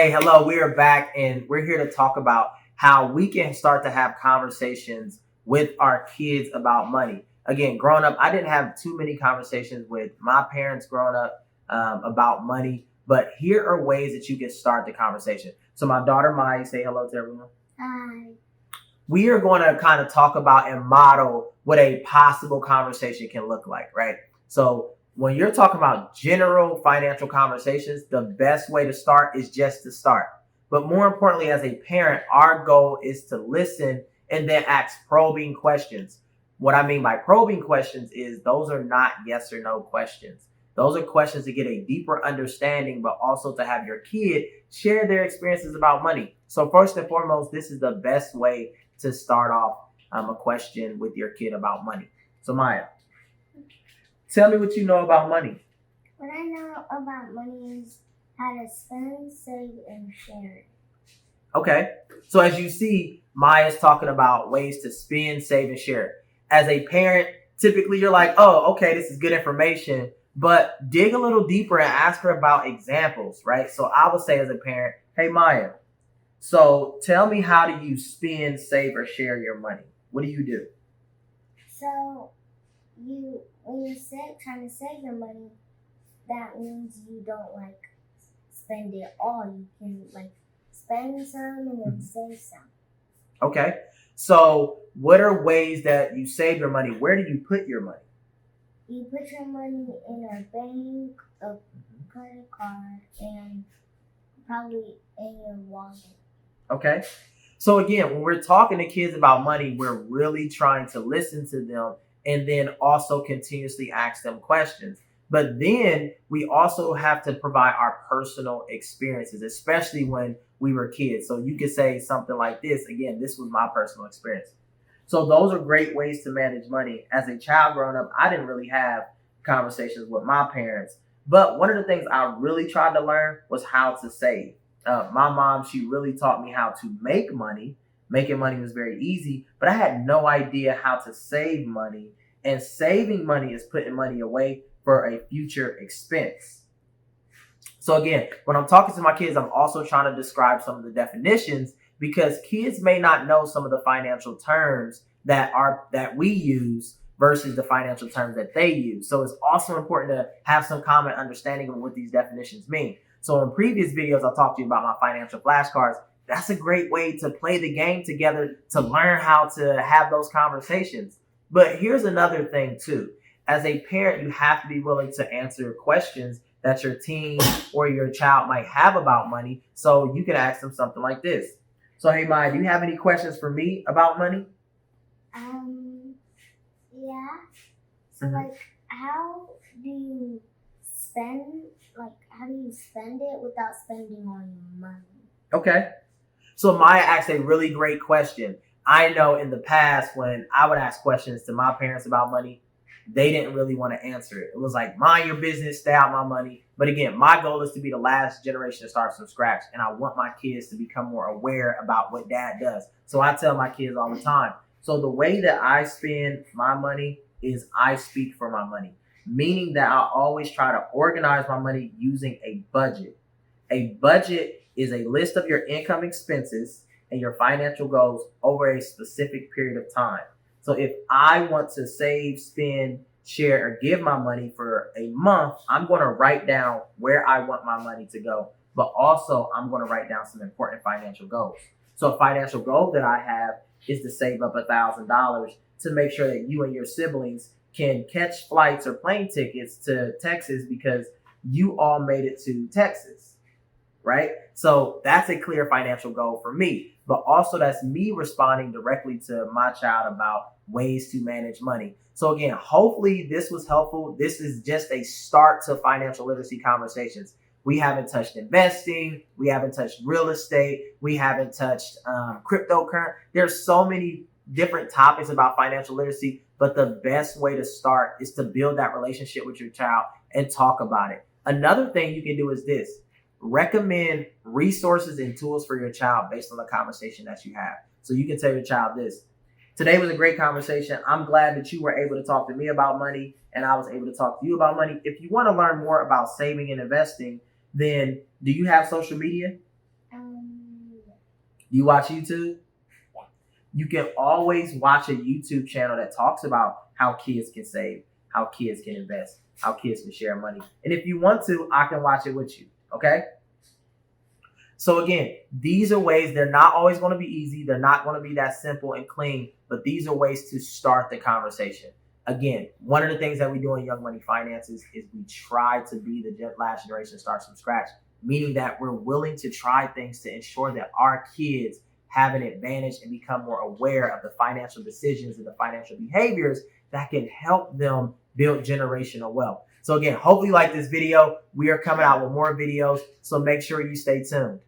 Hey, hello. We are back and we're here to talk about how we can start to have conversations with our kids about money. Again, growing up, I didn't have too many conversations with my parents growing up about money, but here are ways that you can start the conversation. So, my daughter Maya, say hello to everyone. Hi. We are going to kind of talk about and model what a possible conversation can look like, right? So when you're talking about general financial conversations, the best way to start is just to start. But more importantly, as a parent, our goal is to listen and then ask probing questions. What I mean by probing questions is those are not yes or no questions. Those are questions to get a deeper understanding, but also to have your kid share their experiences about money. So first and foremost, this is the best way to start off a question with your kid about money. So Maya, tell me what you know about money. What I know about money is how to spend, save, and share it. Okay. So as you see, Maya's talking about ways to spend, save, and share. As a parent, typically you're like, oh, okay, this is good information, but dig a little deeper and ask her about examples, right? So I would say as a parent, hey Maya, so tell me, how do you spend, save, or share your money? What do you do? So when you trying to save your money, that means you don't spend it all. You can spend some and then save some. Okay. So what are ways that you save your money? Where do you put your money? You put your money in a bank, a credit card, and probably in your wallet. Okay. So again, when we're talking to kids about money, we're really trying to listen to them and then also continuously ask them questions. But then we also have to provide our personal experiences, especially when we were kids. So you could say something like this. Again, this was my personal experience. So those are great ways to manage money. As a child growing up, I didn't really have conversations with my parents. But one of the things I really tried to learn was how to save. My mom, she really taught me how to make money. Making money was very easy, but I had no idea how to save money. And saving money is putting money away for a future expense. So again, when I'm talking to my kids, I'm also trying to describe some of the definitions because kids may not know some of the financial terms that we use versus the financial terms that they use. So it's also important to have some common understanding of what these definitions mean. So in previous videos, I'll talk to you about my financial flashcards. That's a great way to play the game together to learn how to have those conversations. But here's another thing too. As a parent, you have to be willing to answer questions that your teen or your child might have about money. So you can ask them something like this. So, hey, Maya, do you have any questions for me about money? Yeah. So, how do you spend, how do you spend it without spending all your money? Okay. So Maya asked a really great question. I know in the past when I would ask questions to my parents about money, they didn't really want to answer it. It was like, mind your business, stay out my money. But again, my goal is to be the last generation to start from scratch. And I want my kids to become more aware about what dad does. So I tell my kids all the time. So the way that I spend my money is I speak for my money, meaning that I always try to organize my money using a budget. A budget is a list of your income expenses and your financial goals over a specific period of time. So if I want to save, spend, share, or give my money for a month, I'm going to write down where I want my money to go. But also, I'm going to write down some important financial goals. So a financial goal that I have is to save up $1,000 to make sure that you and your siblings can catch flights or plane tickets to Texas because you all made it to Texas, right? So that's a clear financial goal for me. But also that's me responding directly to my child about ways to manage money. So again, hopefully this was helpful. This is just a start to financial literacy conversations. We haven't touched investing. We haven't touched real estate. We haven't touched cryptocurrency. There's so many different topics about financial literacy, but the best way to start is to build that relationship with your child and talk about it. Another thing you can do is this. Recommend resources and tools for your child based on the conversation that you have. So you can tell your child this. Today was a great conversation. I'm glad that you were able to talk to me about money and I was able to talk to you about money. If you want to learn more about saving and investing, then do you have social media? Do you watch YouTube? You can always watch a YouTube channel that talks about how kids can save, how kids can invest, how kids can share money. And if you want to, I can watch it with you. Okay? So again, these are ways. They're not always going to be easy. They're not going to be that simple and clean, but these are ways to start the conversation. Again, one of the things that we do in Young Money Finances is we try to be the last generation starts from scratch, meaning that we're willing to try things to ensure that our kids have an advantage and become more aware of the financial decisions and the financial behaviors that can help them build generational wealth. So again, hopefully you like this video. We are coming out with more videos, so make sure you stay tuned.